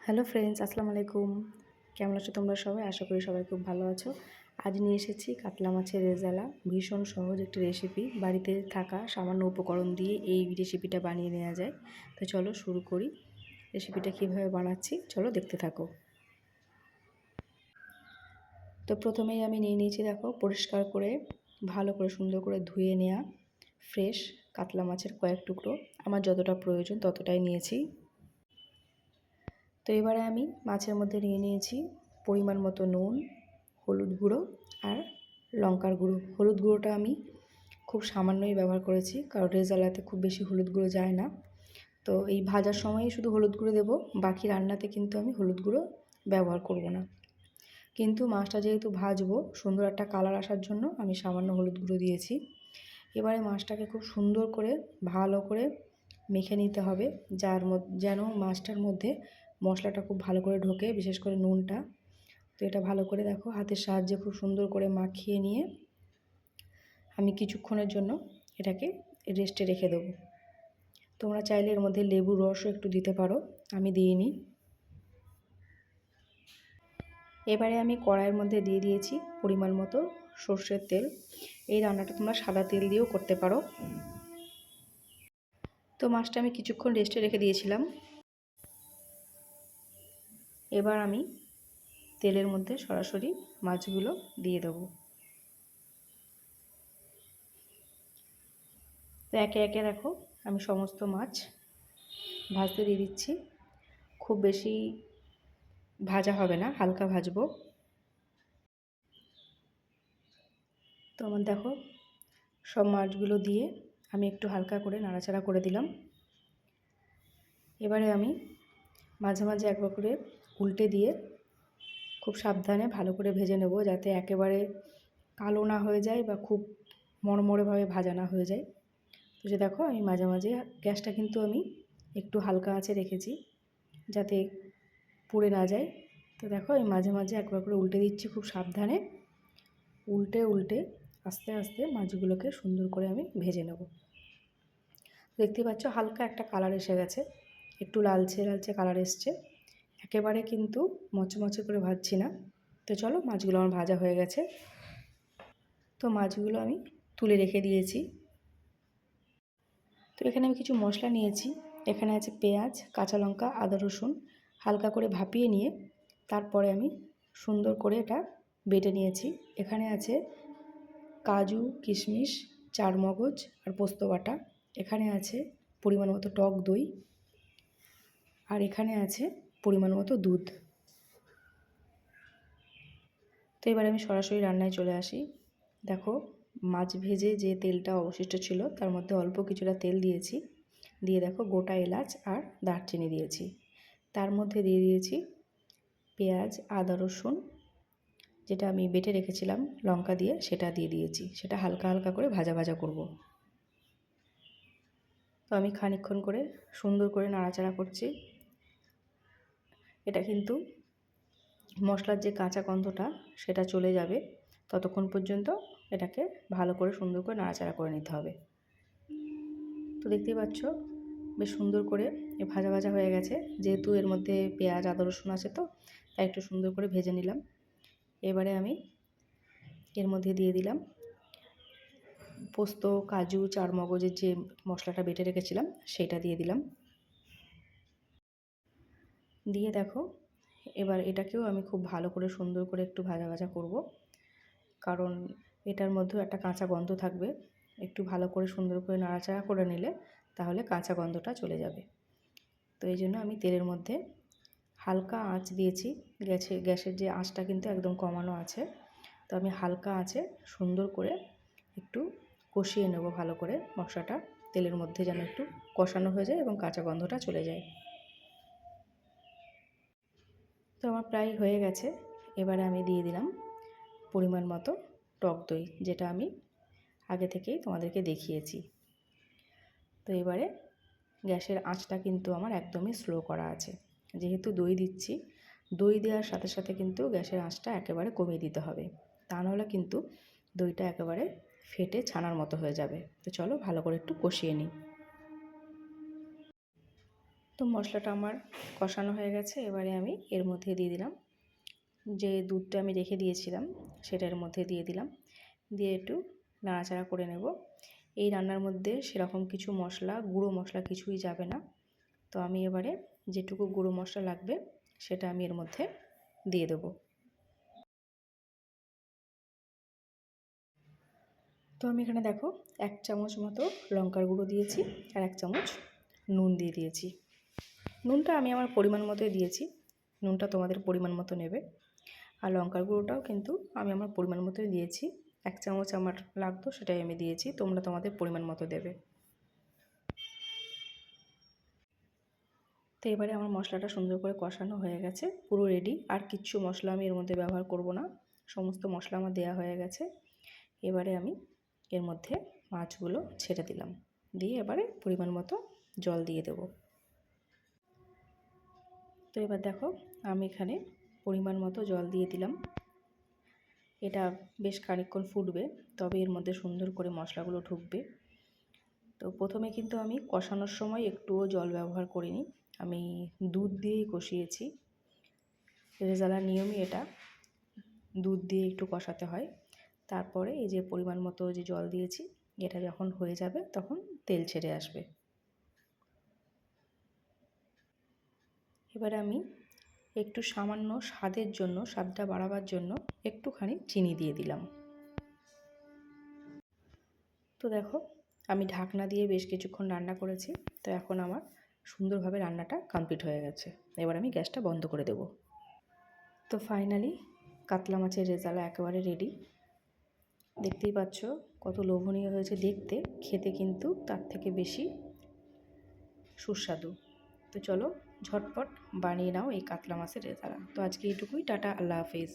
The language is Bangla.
হ্যালো ফ্রেন্ডস, আসসালামু আলাইকুম। কেমন আছো তোমরা সবাই? আশা করি সবাই খুব ভালো আছো। আজ নিয়ে এসেছি কাতলা মাছের রেজালা। ভীষণ সহজ একটি রেসিপি। বাড়িতে থাকা সামান্য উপকরণ দিয়ে এই রেসিপিটা বানিয়ে নেওয়া যায়। তো চলো শুরু করি। রেসিপিটা কীভাবে বানাচ্ছি চলো দেখতে থাকো। তো প্রথমেই আমি নিয়ে নিয়েছি, দেখো, পরিষ্কার করে ভালো করে সুন্দর করে ধুয়ে নেওয়া ফ্রেশ কাতলা মাছের কয়েক টুকরো। আমার যতটা প্রয়োজন ততটাই নিয়েছি। তো এবারে আমি মাছের মধ্যে নিয়ে নিয়েছি পরিমাণ মতো নুন, হলুদ গুঁড়ো আর লঙ্কার গুঁড়ো। হলুদ গুঁড়োটা আমি খুব সামান্যই ব্যবহার করেছি, কারণ রেজালাতে খুব বেশি হলুদ গুঁড়ো যায় না। তো এই ভাজার সময়ই শুধু হলুদ গুঁড়ো দেবো, বাকি রান্নাতে কিন্তু আমি হলুদ গুঁড়ো ব্যবহার করব না। কিন্তু মাছটা যেহেতু ভাজবো, সুন্দর একটা কালার আসার জন্য আমি সামান্য হলুদ গুঁড়ো দিয়েছি। এবারে মাছটাকে খুব সুন্দর করে ভালো করে মেখে নিতে হবে, যেন মাছটার মধ্যে মশলাটা খুব ভালো করে ঢোকে, বিশেষ করে নুনটা। তো এটা ভালো করে দেখো হাতের সাহায্যে খুব সুন্দর করে মাখিয়ে নিয়ে আমি কিছুক্ষণের জন্য এটাকে রেস্টে রেখে দেবো। তোমরা চাইলে এর মধ্যে লেবুর রসও একটু দিতে পারো, আমি দিইনি। এবারে আমি কড়াইয়ের মধ্যে দিয়ে দিয়েছি পরিমাণ মতো সর্ষের তেল। এই রান্নাটা তোমরা সাদা তেল দিয়েও করতে পারো। তো মাছটা আমি কিছুক্ষণ রেস্টে রেখে দিয়েছিলাম। এবার আমি তেলের মধ্যে সরাসরি মাছগুলো দিয়ে দেবো। তো একে একে দেখো আমি সমস্ত মাছ ভাজতে দিয়ে দিচ্ছি। খুব বেশি ভাজা হবে না, হালকা ভাজবো। তো আমার দেখো সব মাছগুলো দিয়ে আমি একটু হালকা করে নাড়াচাড়া করে দিলাম। এবারে আমি মাঝে মাঝে একবার করে উল্টে দিয়ে খুব সাবধানে ভালো করে ভেজে নেব, যাতে একেবারে কালো না হয়ে যায় বা খুব মরমরেভাবে ভাজা না হয়ে যায়। তো যে দেখো আমি মাঝে মাঝে গ্যাসটা কিন্তু আমি একটু হালকা আঁচে রেখেছি, যাতে পুড়ে না যায়। তো দেখো আমি মাঝে মাঝে একবার করে উল্টে দিচ্ছি খুব সাবধানে। উল্টে উল্টে আস্তে আস্তে মাছগুলোকে সুন্দর করে আমি ভেজে নেব। দেখতে পাচ্ছ হালকা একটা কালার এসে গেছে, একটু লালচে লালচে কালার এসছে। একেবারে কিন্তু মচমচে করে ভাজছি না। তো চলো, মাছগুলো আমার ভাজা হয়ে গেছে। তো মাছগুলো আমি তুলে রেখে দিয়েছি। তো এখানে আমি কিছু মশলা নিয়েছি। এখানে আছে পেঁয়াজ, কাঁচা লঙ্কা, আদা, রসুন। হালকা করে ভাপিয়ে নিয়ে তারপরে আমি সুন্দর করে এটা বেটে নিয়েছি। এখানে আছে কাজু, কিশমিশ, চারমগজ আর পোস্ত বাটা। এখানে আছে পরিমাণ মতো টক দই, আর এখানে আছে পরিমাণ মতো দুধ। তো এবার আমি সরাসরি রান্নায় চলে আসি। দেখো মাছ ভেজে যে তেলটা অবশিষ্ট ছিল তার মধ্যে অল্প কিছুটা তেল দিয়েছি। দিয়ে দেখো গোটা এলাচ আর দারচিনি দিয়েছি। তার মধ্যে দিয়ে দিয়েছি পেঁয়াজ, আদা, রসুন, যেটা আমি বেটে রেখেছিলাম লঙ্কা দিয়ে, সেটা দিয়ে দিয়েছি। সেটা হালকা হালকা করে ভাজা ভাজা করব। তো আমি খানিকক্ষণ করে সুন্দর করে নাড়াচাড়া করছি। এটা কিন্তু মশলার যে কাঁচা গন্ধটা সেটা চলে যাবে, ততক্ষণ পর্যন্ত এটাকে ভালো করে সুন্দর করে নাড়াচাড়া করে নিতে হবে। তো দেখতেই পাচ্ছ বেশ সুন্দর করে ভাজা ভাজা হয়ে গেছে। যেহেতু এর মধ্যে পেঁয়াজ, আদা, রসুন আছে, তো তাই একটু সুন্দর করে ভেজে নিলাম। এবারে আমি এর মধ্যে দিয়ে দিলাম পোস্ত, কাজু, চারমগজের যে মশলাটা বেটে রেখেছিলাম সেটা দিয়ে দিলাম। দিয়ে দেখো এবার এটাকেও আমি খুব ভালো করে সুন্দর করে একটু ভাজা ভাজা করব, কারণ এটার মধ্যেও একটা কাঁচা গন্ধ থাকবে। একটু ভালো করে সুন্দর করে নাড়াচাড়া করে নিলে তাহলে কাঁচা গন্ধটা চলে যাবে। তো এই জন্য আমি তেলের মধ্যে হালকা আঁচ দিয়েছি। গ্যাসের যে আঁচটা কিন্তু একদম কমানো আছে। তো আমি হালকা আঁচে সুন্দর করে একটু কষিয়ে নেব ভালো করে মশলাটা, তেলের মধ্যে যেন একটু কষানো হয়ে যায় এবং কাঁচা গন্ধটা চলে যায়। তো আমার প্রায় হয়ে গেছে। এবারে আমি দিয়ে দিলাম পরিমাণ মতো টক দই, যেটা আমি আগে থেকেই তোমাদেরকে দেখিয়েছি। তো এবারে গ্যাসের আঁচটা কিন্তু আমার একদমই স্লো করা আছে। যেহেতু দই দিচ্ছি, দই দেওয়ার সাথে সাথে কিন্তু গ্যাসের আঁচটা একেবারে কমিয়ে দিতে হবে, তা নাহলে কিন্তু দইটা একেবারে ফেটে ছানার মতো হয়ে যাবে। তো চলো ভালো করে একটু কষিয়ে নিই। তো মশলাটা আমার কষানো হয়ে গেছে, এবারে আমি এর মধ্যে দিয়ে দিলাম যে দুধটা আমি রেখে দিয়েছিলাম, সেটা এর মধ্যে দিয়ে দিলাম, দিয়ে একটু নাড়াচাড়া করে নেব। এই রান্নার মধ্যে সেরকম কিছু মশলা, গুঁড়ো মশলা কিছুই যাবে না। তো আমি এবারে যেটুকু গুঁড়ো মশলা লাগবে সেটা আমি এর মধ্যে দিয়ে দেবো। তো আমি এখানে দেখো 1 চামচ মতো লঙ্কার গুঁড়ো দিয়েছি আর 1 চামচ নুন দিয়ে দিয়েছি। নুনটা আমি আমার পরিমাণ মতোই দিয়েছি, নুনটা তোমাদের পরিমাণ মতো নেবে। আর লঙ্কার গুঁড়োটাও কিন্তু আমি আমার পরিমাণ মতোই দিয়েছি, 1 চামচ আমার লাগতো সেটাই আমি দিয়েছি, তোমরা তোমাদের পরিমাণ মতো দেবে। তো এবারে আমার মশলাটা সুন্দর করে কষানো হয়ে গেছে, পুরো রেডি। আর কিচ্ছু মশলা আমি এর মধ্যে ব্যবহার করব না, সমস্ত মশলা আমার দেওয়া হয়ে গেছে। এবারে আমি এর মধ্যে মাছগুলো ছেড়ে দিলাম, দিয়ে এবারে পরিমাণ মতো জল দিয়ে দেব। তো এবার দেখো আমি এখানে পরিমাণ মতো জল দিয়ে দিলাম। এটা বেশ খানিকক্ষণ ফুটবে, তবে এর মধ্যে সুন্দর করে মশলাগুলো ঢুকবে। তো প্রথমে কিন্তু আমি কষানোর সময় একটুও জল ব্যবহার করিনি, আমি দুধ দিয়েই কষিয়েছি। রেজালার নিয়মই এটা, দুধ দিয়ে একটু কষাতে হয়। তারপরে এই যে পরিমাণ মতো যে জল দিয়েছি, এটা যখন হয়ে যাবে তখন তেল ছেড়ে আসবে। এবারে আমি একটু সামান্য স্বাদের জন্য, স্বাদটা বাড়াবার জন্য একটুখানি চিনি দিয়ে দিলাম। তো দেখো আমি ঢাকনা দিয়ে বেশ কিছুক্ষণ রান্না করেছি, তো এখন আমার সুন্দরভাবে রান্নাটা কমপ্লিট হয়ে গেছে। এবার আমি গ্যাসটা বন্ধ করে দেব। তো ফাইনালি কাতলা মাছের রেজালা একেবারে রেডি। দেখতেই পাচ্ছ কত লোভনীয় হয়েছে দেখতে, খেতে কিন্তু তার থেকে বেশি সুস্বাদু। তো চলো ঝটপট বানিয়ে নাও এই কাতলা মাছের রেজালা। তো আজকে এইটুকুই, টাটা, আল্লাহ হাফেজ।